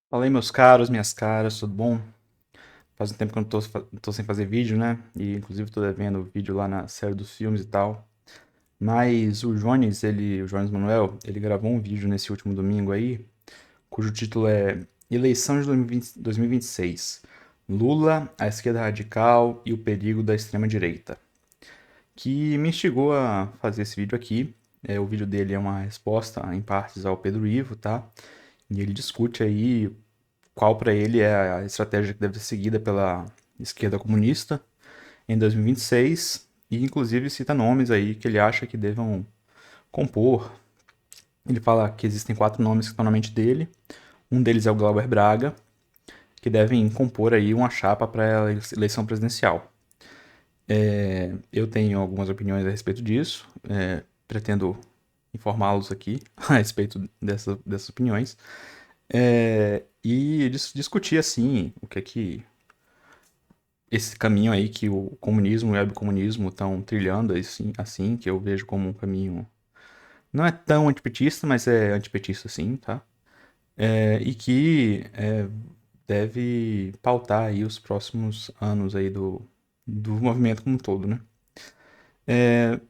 Fala aí, meus caros, minhas caras, tudo bom? Faz um tempo que eu não tô sem fazer vídeo, né? E inclusive tô devendo vídeo lá na série dos filmes e tal. Mas o Jones Manuel, ele gravou um vídeo nesse último domingo aí, cujo título é Eleição de 2026. Lula, a esquerda radical e o perigo da extrema-direita. Que me instigou a fazer esse vídeo aqui. O vídeo dele é uma resposta, em partes, ao Pedro Ivo, tá? E ele discute aí qual para ele é a estratégia que deve ser seguida pela esquerda comunista em 2026 e inclusive cita nomes aí que ele acha que devam compor. Ele fala que existem 4 nomes que estão na mente dele. Um deles é o Glauber Braga, que devem compor aí uma chapa para a eleição presidencial. Eu tenho algumas opiniões a respeito disso, pretendo informá-los aqui a respeito dessas opiniões. E discutir assim o que é que esse caminho aí que o comunismo e o webcomunismo estão trilhando, assim, que eu vejo como um caminho. Não é tão antipetista, mas é antipetista sim, tá? E que deve pautar aí os próximos anos aí do movimento como um todo, né?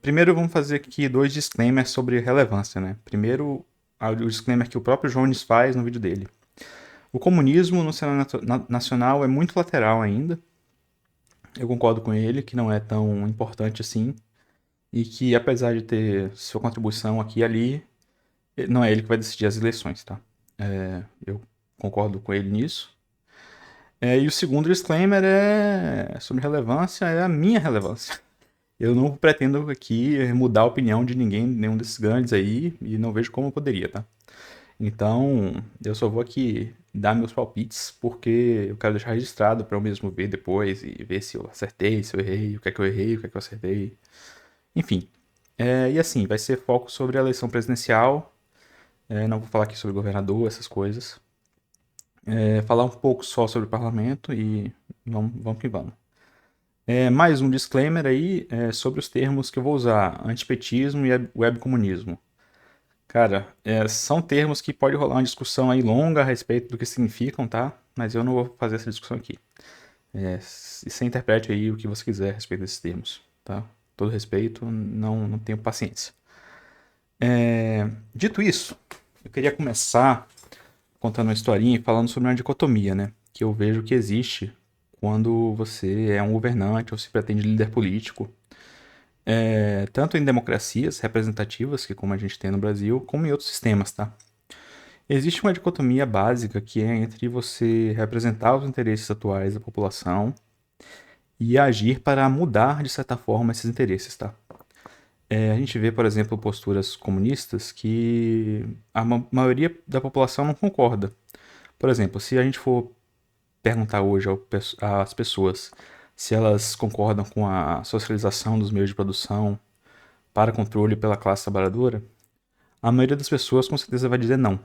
Primeiro vamos fazer aqui 2 disclaimers sobre relevância, né? Primeiro, o disclaimer que o próprio Jones faz no vídeo dele. O comunismo no cenário nacional é muito lateral ainda. Eu concordo com ele que não é tão importante assim e que, apesar de ter sua contribuição aqui e ali, não é ele que vai decidir as eleições, tá? Eu concordo com ele nisso. E o segundo disclaimer é sobre relevância, é a minha relevância. Eu não pretendo aqui mudar a opinião de ninguém, nenhum desses grandes aí, e não vejo como eu poderia, tá? Então, eu só vou aqui dar meus palpites, porque eu quero deixar registrado para eu mesmo ver depois e ver se eu acertei, se eu errei, o que é que eu errei, o que é que eu acertei. Enfim, e assim, vai ser foco sobre a eleição presidencial. Não vou falar aqui sobre governador, essas coisas. Falar um pouco só sobre o parlamento e vamos que vamos. Mais um disclaimer aí sobre os termos que eu vou usar: antipetismo e webcomunismo. Cara, são termos que pode rolar uma discussão aí longa a respeito do que significam, tá? Mas eu não vou fazer essa discussão aqui. Você interprete aí o que você quiser a respeito desses termos, tá? Todo respeito, não tenho paciência. Dito isso, eu queria começar contando uma historinha e falando sobre uma dicotomia, né? Que eu vejo que existe quando você é um governante ou se pretende líder político, tanto em democracias representativas, que como a gente tem no Brasil, como em outros sistemas, tá? Existe uma dicotomia básica que é entre você representar os interesses atuais da população e agir para mudar, de certa forma, esses interesses, tá? A gente vê, por exemplo, posturas comunistas que a maioria da população não concorda. Por exemplo, se a gente for perguntar hoje às pessoas se elas concordam com a socialização dos meios de produção para controle pela classe trabalhadora, a maioria das pessoas com certeza vai dizer não.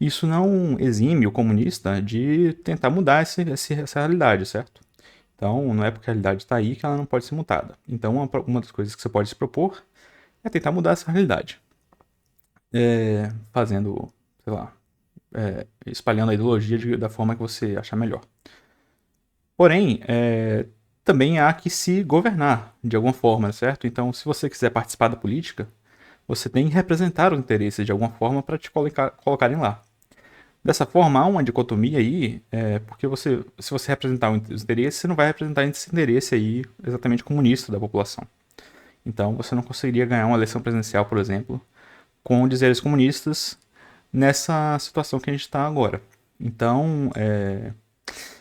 Isso não exime o comunista de tentar mudar essa realidade, certo? Então, não é porque a realidade está aí que ela não pode ser mudada. Então, uma das coisas que você pode se propor é tentar mudar essa realidade. Fazendo, sei lá, espalhando a ideologia da forma que você achar melhor. Porém, também há que se governar de alguma forma, certo? Então, se você quiser participar da política, você tem que representar os interesses de alguma forma para te colocarem lá. Dessa forma, há uma dicotomia aí, porque se você representar os interesses, você não vai representar esse interesse aí exatamente comunista da população. Então, você não conseguiria ganhar uma eleição presidencial, por exemplo, com dizeres comunistas nessa situação que a gente está agora. Então,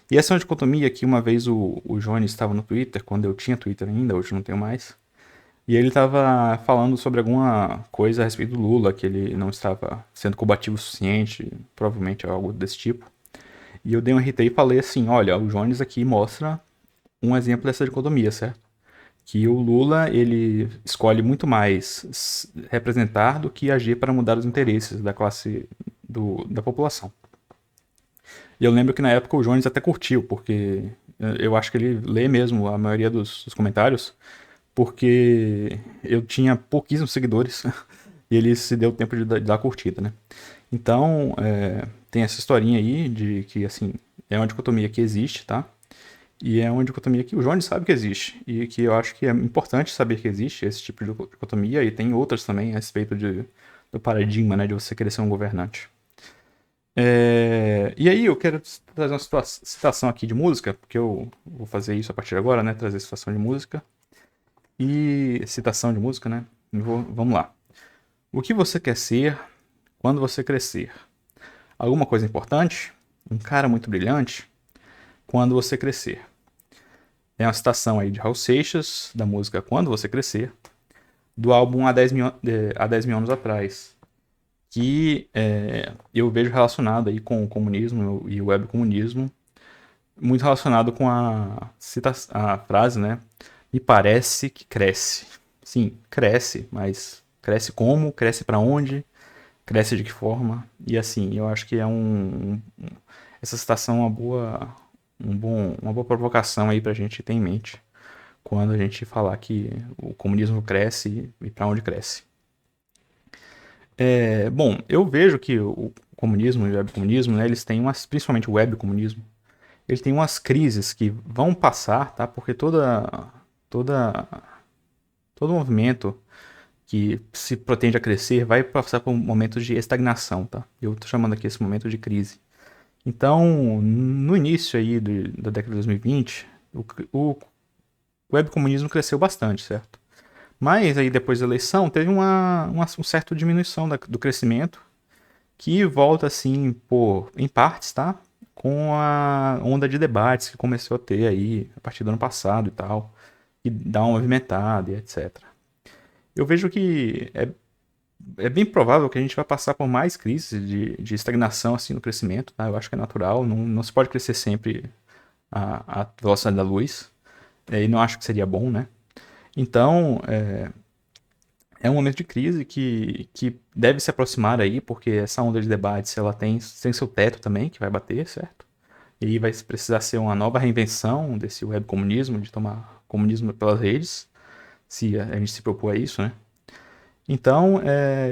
e essa é uma dicotomia que uma vez o Jones estava no Twitter, quando eu tinha Twitter ainda, hoje não tenho mais, e ele estava falando sobre alguma coisa a respeito do Lula, que ele não estava sendo combativo o suficiente, provavelmente algo desse tipo. E eu dei um RT e falei assim, olha, o Jones aqui mostra um exemplo dessa dicotomia, certo? Que o Lula, ele escolhe muito mais representar do que agir para mudar os interesses da classe da população. E eu lembro que na época o Jones até curtiu, porque eu acho que ele lê mesmo a maioria dos comentários, porque eu tinha pouquíssimos seguidores e ele se deu tempo de dar curtida, né? Então, tem essa historinha aí de que, assim, é uma dicotomia que existe, tá? E é uma dicotomia que o Jones sabe que existe. E que eu acho que é importante saber que existe esse tipo de dicotomia. E tem outras também a respeito do paradigma, né? De você querer ser um governante. E aí eu quero trazer uma citação aqui de música, porque eu vou fazer isso a partir de agora, né? Trazer citação de música. E citação de música, né? Vamos lá. O que você quer ser quando você crescer? Alguma coisa importante? Um cara muito brilhante? Quando você crescer. É uma citação aí de Raul Seixas, da música Quando Você Crescer, do álbum Há 10 mil anos atrás, que eu vejo relacionado aí com o comunismo e o webcomunismo, muito relacionado com a frase, né? Me parece que cresce. Sim, cresce, mas cresce como? Cresce para onde? Cresce de que forma? E assim, eu acho que essa citação é uma boa provocação aí pra gente ter em mente quando a gente falar que o comunismo cresce e para onde cresce. Bom, eu vejo que o comunismo e o webcomunismo, né, eles têm principalmente o webcomunismo, ele tem umas crises que vão passar, tá? Porque toda, todo movimento que se pretende a crescer vai passar por momentos de estagnação, tá? Eu tô chamando aqui esse momento de crise. Então, no início aí da década de 2020, o webcomunismo cresceu bastante, certo? Mas aí depois da eleição teve uma certa diminuição do crescimento que volta assim em partes, tá? Com a onda de debates que começou a ter aí a partir do ano passado e tal, e dá uma movimentada e etc. Eu vejo que é bem provável que a gente vai passar por mais crises de estagnação assim no crescimento, tá? Eu acho que é natural, não se pode crescer sempre a velocidade da luz, e não acho que seria bom, né? Então, é um momento de crise que deve se aproximar aí, porque essa onda de debates ela tem seu teto também, que vai bater, certo? E aí vai precisar ser uma nova reinvenção desse webcomunismo, de tomar comunismo pelas redes, se a gente se propor a isso, né? Então,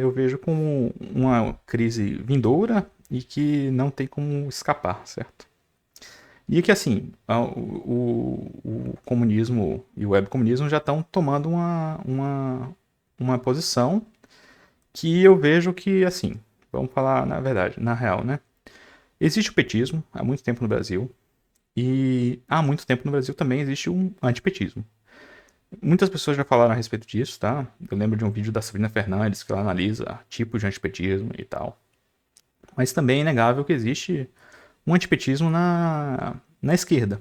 eu vejo como uma crise vindoura e que não tem como escapar, certo? E que, assim, o comunismo e o webcomunismo já estão tomando uma posição que eu vejo que, assim, vamos falar na verdade, na real, né? Existe o petismo há muito tempo no Brasil e há muito tempo no Brasil também existe um antipetismo. Muitas pessoas já falaram a respeito disso, tá? Eu lembro de um vídeo da Sabrina Fernandes que ela analisa tipos de antipetismo e tal. Mas também é inegável que existe um antipetismo na esquerda.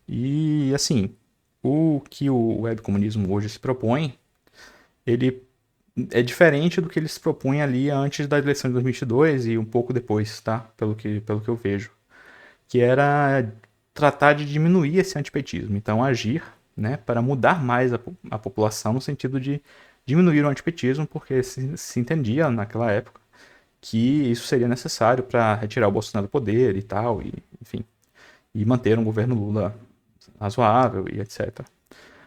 E, assim, o que o webcomunismo hoje se propõe, ele é diferente do que ele se propunha ali antes da eleição de 2022 e um pouco depois, tá? Pelo que eu vejo. Que era tratar de diminuir esse antipetismo. Então, agir, né, para mudar mais a população no sentido de diminuir o antipetismo, porque se entendia naquela época que isso seria necessário para retirar o Bolsonaro do poder e tal, e, enfim, e manter um governo Lula razoável e etc.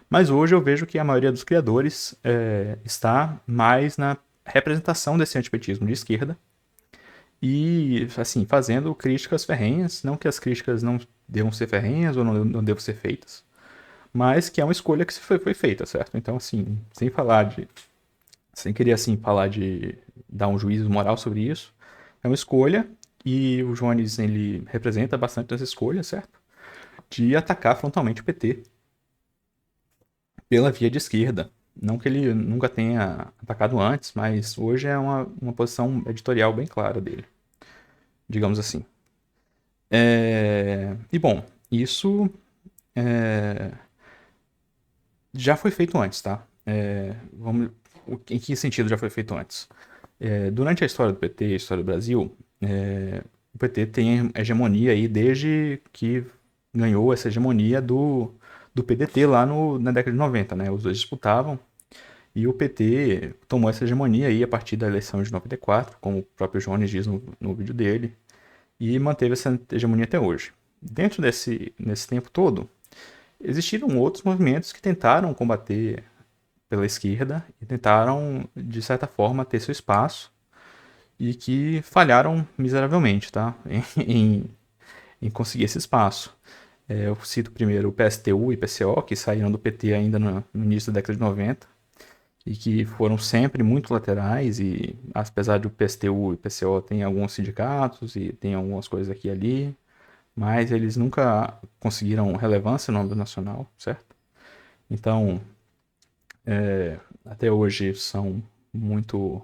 Mas hoje eu vejo que a maioria dos criadores está mais na representação desse antipetismo de esquerda e, assim, fazendo críticas ferrenhas, não que as críticas não devam ser ferrenhas ou não devam ser feitas, mas que é uma escolha que foi feita, certo? Então, assim, sem querer, assim, falar de dar um juízo moral sobre isso, é uma escolha e o Jones, ele representa bastante essa escolha, certo? De atacar frontalmente o PT pela via de esquerda. Não que ele nunca tenha atacado antes, mas hoje é uma posição editorial bem clara dele, digamos assim. E bom, isso já foi feito antes, tá? Em que sentido já foi feito antes? Durante a história do PT, a história do Brasil, o PT tem hegemonia aí desde que ganhou essa hegemonia do PDT lá na década de 90, né? Os dois disputavam e o PT tomou essa hegemonia aí a partir da eleição de 94, como o próprio Jones diz no vídeo dele, e manteve essa hegemonia até hoje. Dentro nesse tempo todo, existiram outros movimentos que tentaram combater pela esquerda e tentaram, de certa forma, ter seu espaço e que falharam miseravelmente, tá? Em conseguir esse espaço. Eu cito primeiro o PSTU e PCO, que saíram do PT ainda no início da década de 90 e que foram sempre muito laterais, e apesar do PSTU e PCO tem alguns sindicatos e tem algumas coisas aqui e ali, mas eles nunca conseguiram relevância no âmbito nacional, certo? Então, até hoje são muito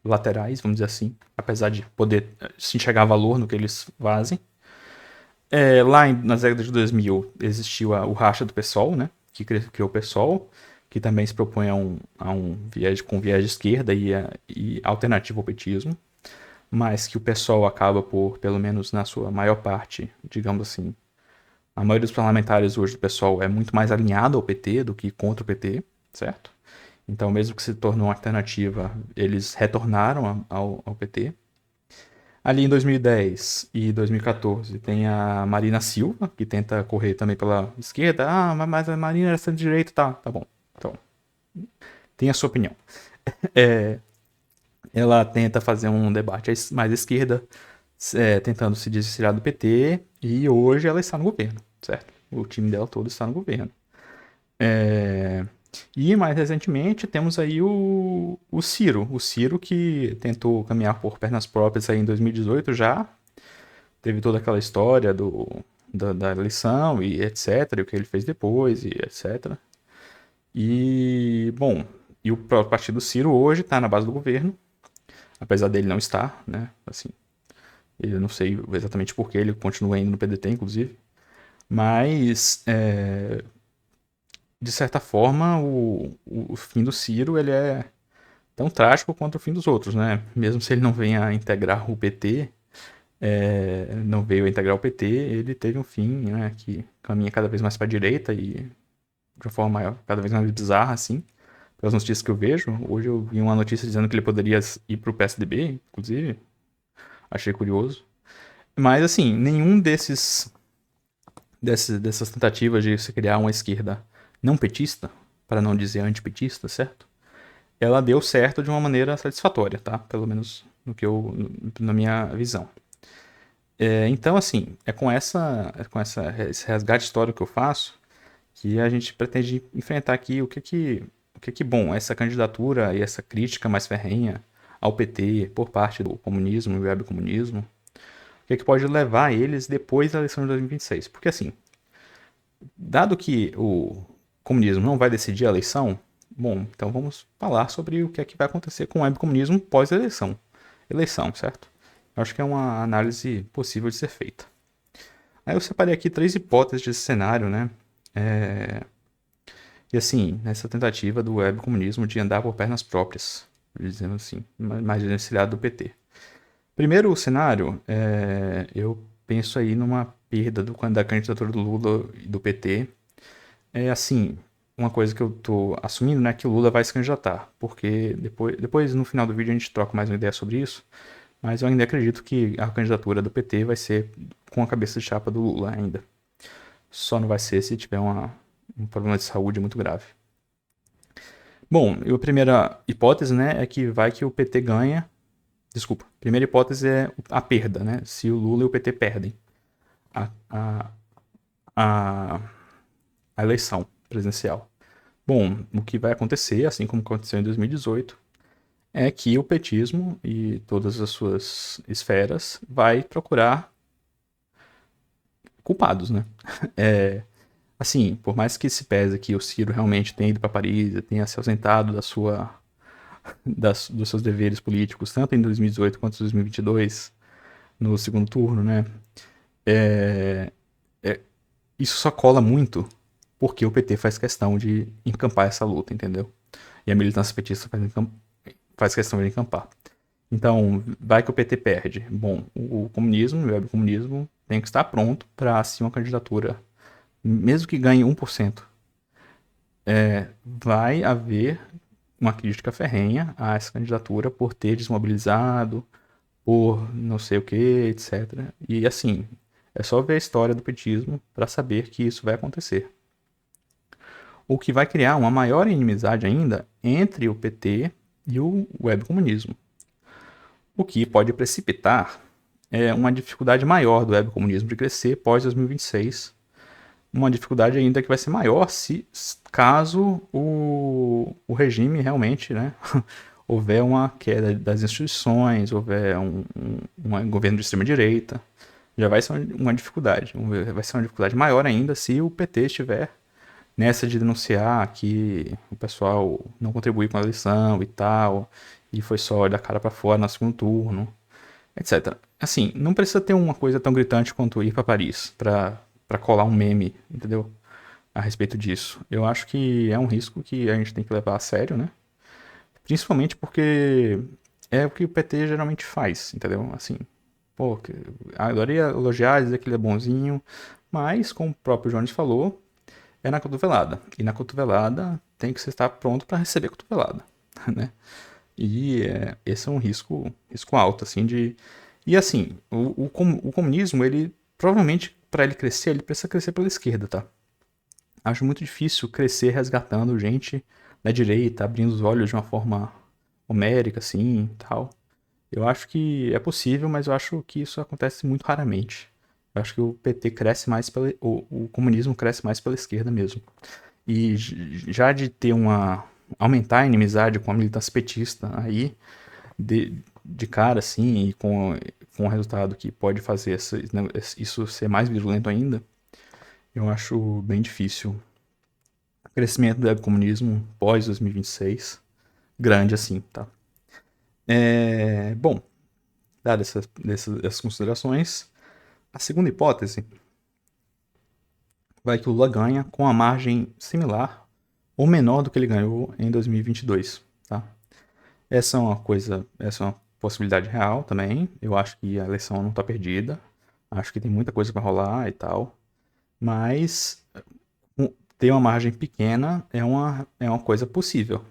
laterais, vamos dizer assim, apesar de poder se enxergar valor no que eles fazem. Nas décadas de 2000 existiu o racha do PSOL, né, que criou o PSOL, que também se propõe a um viés com viés de esquerda e alternativo ao petismo, mas que o PSOL acaba por, pelo menos na sua maior parte, digamos assim, a maioria dos parlamentares hoje do PSOL é muito mais alinhado ao PT do que contra o PT, certo? Então, mesmo que se tornou uma alternativa, eles retornaram ao PT. Ali em 2010 e 2014 tem a Marina Silva, que tenta correr também pela esquerda. Ah, mas a Marina era centro-direita, tá bom. Então, tem a sua opinião. Ela tenta fazer um debate mais à esquerda, tentando se desvencilhar do PT, e hoje ela está no governo, certo? O time dela todo está no governo. E mais recentemente temos aí o Ciro. O Ciro que tentou caminhar por pernas próprias aí em 2018 já. Teve toda aquela história da eleição e etc. E o que ele fez depois e etc. E, bom, e o próprio partido Ciro hoje está na base do governo. Apesar dele não estar, né? Assim, eu não sei exatamente por que ele continua indo no PDT, inclusive. Mas, de certa forma, o fim do Ciro ele é tão trágico quanto o fim dos outros, né? Mesmo se ele não venha a integrar o PT, não veio a integrar o PT, ele teve um fim, né, que caminha cada vez mais para a direita e de uma forma cada vez mais bizarra, assim, pelas notícias que eu vejo. Hoje eu vi uma notícia dizendo que ele poderia ir para o PSDB, inclusive, achei curioso. Mas, assim, nenhum dessas tentativas de se criar uma esquerda não petista, para não dizer antipetista, certo? Ela deu certo de uma maneira satisfatória, tá? Pelo menos na minha visão. Então, assim, esse resgate histórico que eu faço que a gente pretende enfrentar aqui bom, essa candidatura e essa crítica mais ferrenha ao PT por parte do comunismo e webcomunismo, o que pode levar eles depois da eleição de 2026. Porque, assim, dado que o comunismo não vai decidir a eleição, bom, então vamos falar sobre o que é que vai acontecer com o webcomunismo pós-eleição. Eleição, certo? Eu acho que é uma análise possível de ser feita. Aí eu separei aqui 3 hipóteses desse cenário, né? E assim, nessa tentativa do webcomunismo de andar por pernas próprias, dizendo assim, mais desvencilhado do PT. Primeiro cenário, eu penso aí numa perda da candidatura do Lula e do PT. Assim, uma coisa que eu tô assumindo, né, que o Lula vai se candidatar, porque depois no final do vídeo a gente troca mais uma ideia sobre isso, mas eu ainda acredito que a candidatura do PT vai ser com a cabeça de chapa do Lula ainda. Só não vai ser se tiver um problema de saúde muito grave. Bom, a primeira hipótese, né, é que vai que o PT ganha. Desculpa, a primeira hipótese é a perda, né? Se o Lula e o PT perdem a, a, a, a eleição presidencial. Bom, o que vai acontecer, assim como aconteceu em 2018, é que o petismo e todas as suas esferas vai procurar culpados, né? Assim, por mais que se pese que o Ciro realmente tenha ido para Paris, tenha se ausentado dos seus deveres políticos, tanto em 2018 quanto em 2022, no segundo turno, né? Isso só cola muito porque o PT faz questão de encampar essa luta, entendeu? E a militância petista faz questão de encampar. Então, vai que o PT perde. Bom, o comunismo, o webcomunismo, tem que estar pronto para, assim, uma candidatura, mesmo que ganhe 1%, vai haver uma crítica ferrenha a essa candidatura por ter desmobilizado, por não sei o que, etc. E assim, é só ver a história do petismo para saber que isso vai acontecer. O que vai criar uma maior inimizade ainda entre o PT e o webcomunismo. o que pode precipitar uma dificuldade maior do webcomunismo de crescer pós 2026, uma dificuldade ainda que vai ser maior caso o regime realmente, né, houver uma queda das instituições, houver um governo de extrema-direita, já vai ser uma dificuldade. Vai ser uma dificuldade maior ainda se o PT estiver nessa de denunciar que o pessoal não contribuiu com a eleição e tal, e foi só da cara para fora no segundo turno, etc. Assim, não precisa ter uma coisa tão gritante quanto ir para Paris para colar um meme, entendeu? A respeito disso. Eu acho que é um risco que a gente tem que levar a sério, né? Principalmente porque é o que o PT geralmente faz, entendeu? Assim, pô, adoraria elogiar, dizer que ele é bonzinho, mas, como o próprio Jones falou, é na cotovelada. E na cotovelada tem que você estar pronto para receber a cotovelada, né? E esse é um risco alto, assim, de... E assim, o comunismo, ele, provavelmente, para ele crescer, ele precisa crescer pela esquerda, tá? Acho muito difícil crescer resgatando gente da direita, abrindo os olhos de uma forma homérica, assim, tal. Eu acho que é possível, mas eu acho que isso acontece muito raramente. Eu acho que o PT cresce mais pela... o comunismo cresce mais pela esquerda mesmo. E já de ter aumentar a inimizade com a militância petista aí, de cara, assim, e com o resultado que pode fazer isso ser mais virulento ainda, eu acho bem difícil. O crescimento do webcomunismo pós 2026, grande assim, tá? Bom, dadas essas considerações, a segunda hipótese vai que o Lula ganha com a margem similar ou menor do que ele ganhou em 2022, tá? Essa é uma possibilidade real também. Eu acho que a eleição não está perdida. Acho que tem muita coisa para rolar e tal. Mas ter uma margem pequena é uma coisa possível.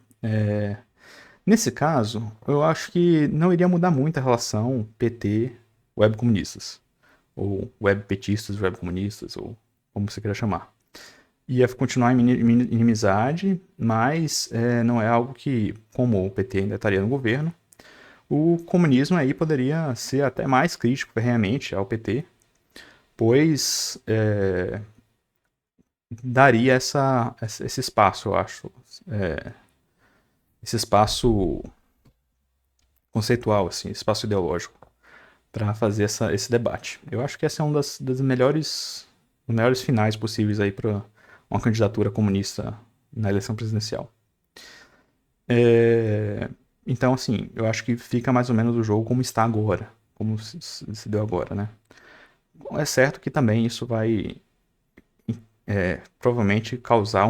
Nesse caso, eu acho que não iria mudar muito a relação PT-webcomunistas. Ou webpetistas, webcomunistas, ou como você queira chamar. Ia continuar em inimizade, mas não é algo que, como o PT ainda estaria no governo, o comunismo aí poderia ser até mais crítico, ferrenhamente, ao PT, pois daria esse espaço, eu acho. Esse espaço conceitual, assim, espaço ideológico, para fazer esse debate. Eu acho que essa é um das melhores finais possíveis aí para uma candidatura comunista na eleição presidencial. Então, assim, eu acho que fica mais ou menos o jogo como está agora, como se deu agora, né? É certo que também isso vai provavelmente causar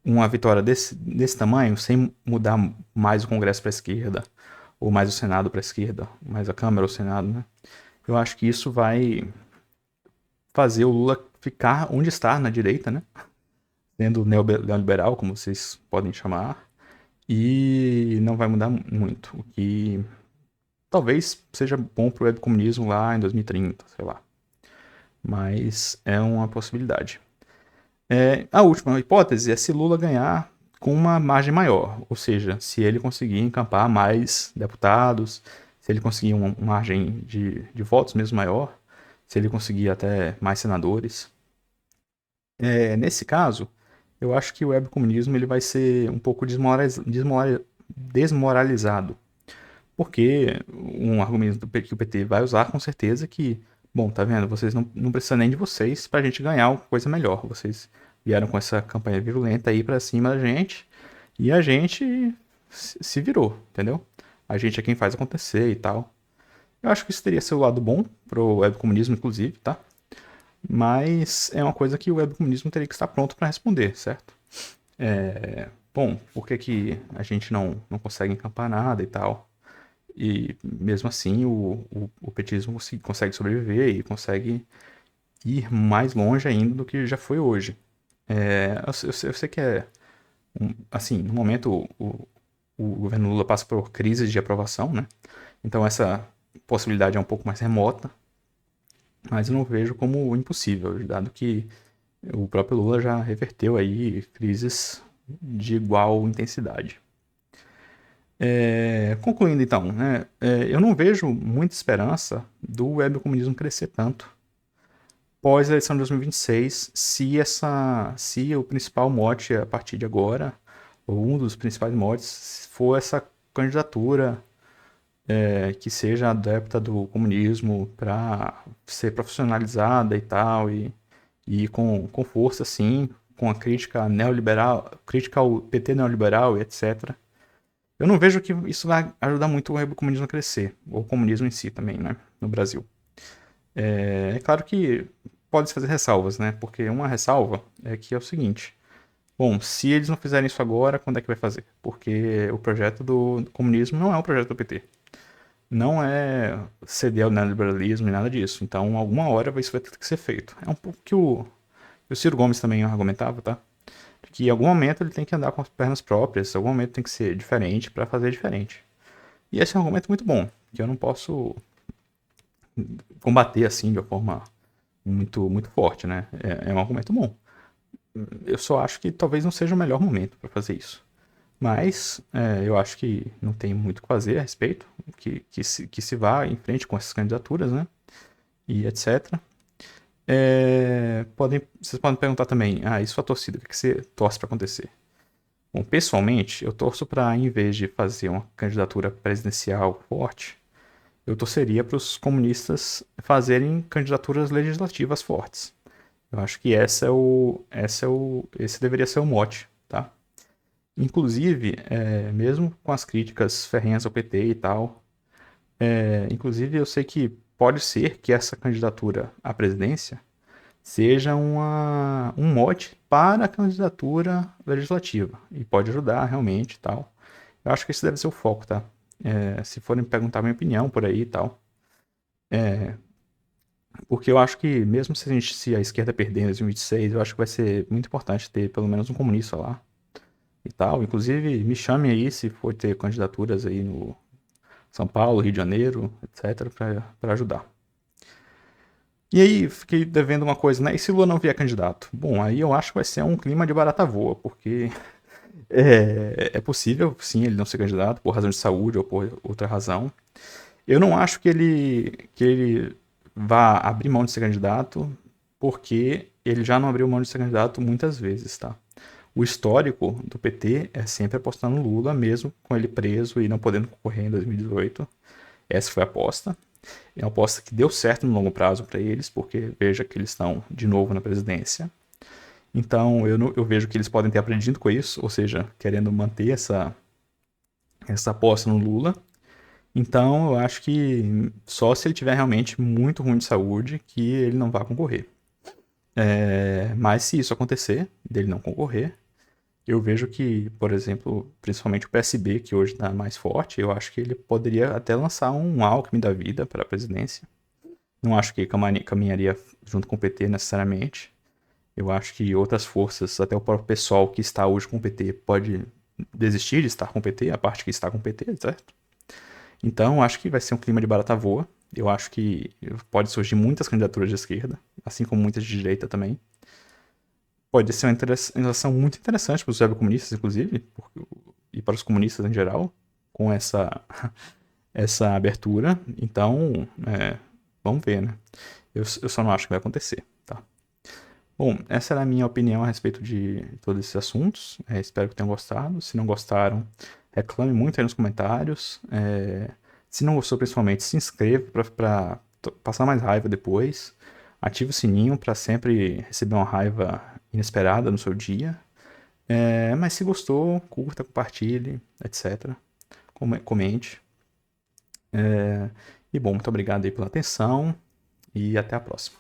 uma vitória desse tamanho, sem mudar mais o Congresso para a esquerda, ou mais o Senado para a esquerda, mais a Câmara ou o Senado, né? Eu acho que isso vai fazer o Lula ficar onde está, na direita, né? Sendo neoliberal, como vocês podem chamar, e não vai mudar muito, o que talvez seja bom para o webcomunismo lá em 2030, sei lá. Mas é uma possibilidade. A última hipótese é se Lula ganhar com uma margem maior, ou seja, se ele conseguir encampar mais deputados, se ele conseguir uma margem de votos mesmo maior, se ele conseguir até mais senadores. Nesse caso, eu acho que o webcomunismo ele vai ser um pouco desmoralizado, porque um argumento que o PT vai usar com certeza é que, bom, tá vendo, vocês não precisam nem de vocês pra gente ganhar uma coisa melhor. Vocês vieram com essa campanha virulenta aí pra cima da gente e a gente se virou, entendeu? A gente é quem faz acontecer e tal. Eu acho que isso teria seu lado bom pro webcomunismo, inclusive, tá? Mas é uma coisa que o webcomunismo teria que estar pronto para responder, certo? Bom, por que que a gente não consegue encampar nada e tal? E mesmo assim o petismo consegue sobreviver e consegue ir mais longe ainda do que já foi hoje. Eu sei que assim, no momento o governo Lula passa por crises de aprovação, né? Então essa possibilidade é um pouco mais remota, mas eu não vejo como impossível, dado que o próprio Lula já reverteu aí crises de igual intensidade. Concluindo então, né, eu não vejo muita esperança do webcomunismo crescer tanto pós a eleição de 2026, se o principal mote a partir de agora, ou um dos principais motes, for essa candidatura que seja adepta do comunismo para ser profissionalizada e tal, e com força, sim, com a crítica neoliberal, crítica ao PT neoliberal e etc. Eu não vejo que isso vai ajudar muito o comunismo a crescer, ou o comunismo em si também, né, no Brasil. É claro que pode-se fazer ressalvas, né, porque uma ressalva é que é o seguinte: bom, se eles não fizerem isso agora, quando é que vai fazer? Porque o projeto do comunismo não é o projeto do PT. Não é ceder ao neoliberalismo e nada disso. Então, alguma hora isso vai ter que ser feito. É um pouco que o Ciro Gomes também argumentava, tá? Que em algum momento ele tem que andar com as pernas próprias, em algum momento tem que ser diferente para fazer diferente. E esse é um argumento muito bom, que eu não posso combater assim de uma forma muito forte, né? É um argumento bom. Eu só acho que talvez não seja o melhor momento para fazer isso. Mas eu acho que não tem muito o que fazer a respeito, que se vá em frente com essas candidaturas, né? E etc. Vocês podem perguntar também, e sua torcida, o que você torce para acontecer? Bom, pessoalmente, eu torço para, em vez de fazer uma candidatura presidencial forte, eu torceria para os comunistas fazerem candidaturas legislativas fortes. Eu acho que esse deveria ser o mote, tá? Inclusive, mesmo com as críticas ferrenhas ao PT e tal, inclusive eu sei que pode ser que essa candidatura à presidência seja um mote para a candidatura legislativa e pode ajudar realmente e tal. Eu acho que esse deve ser o foco, tá? Se forem perguntar minha opinião por aí e tal. Porque eu acho que mesmo se a esquerda perder em 2026, eu acho que vai ser muito importante ter pelo menos um comunista lá e tal. Inclusive, me chame aí se for ter candidaturas aí no São Paulo, Rio de Janeiro, etc, para ajudar. E aí, fiquei devendo uma coisa, né? E se Lula não vier candidato? Bom, aí eu acho que vai ser um clima de barata voa, porque é possível, sim, ele não ser candidato por razão de saúde ou por outra razão. Eu não acho que ele vá abrir mão de ser candidato, porque ele já não abriu mão de ser candidato muitas vezes, tá? O histórico do PT é sempre apostar no Lula, mesmo com ele preso e não podendo concorrer em 2018. Essa foi a aposta. É uma aposta que deu certo no longo prazo para eles, porque veja que eles estão de novo na presidência. Então eu vejo que eles podem ter aprendido com isso, ou seja, querendo manter essa aposta no Lula. Então eu acho que só se ele tiver realmente muito ruim de saúde que ele não vai concorrer. Mas se isso acontecer, dele não concorrer, eu vejo que, por exemplo, principalmente o PSB, que hoje está mais forte, eu acho que ele poderia até lançar um Alckmin da vida para a presidência. Não acho que caminharia junto com o PT necessariamente. Eu acho que outras forças, até o próprio pessoal que está hoje com o PT, pode desistir de estar com o PT, a parte que está com o PT, certo? Então, acho que vai ser um clima de barata voa. Eu acho que pode surgir muitas candidaturas de esquerda, assim como muitas de direita também. Pode ser uma relação muito interessante para os webcomunistas, inclusive, e para os comunistas em geral, com essa abertura. Então, vamos ver, né? Eu só não acho que vai acontecer, tá? Bom, essa era a minha opinião a respeito de todos esses assuntos. Espero que tenham gostado. Se não gostaram, reclame muito aí nos comentários. Se não gostou, principalmente, se inscreva para passar mais raiva depois. Ative o sininho para sempre receber uma raiva inesperada no seu dia. Mas se gostou, curta, compartilhe, etc. Comente. E bom, muito obrigado aí pela atenção e até a próxima.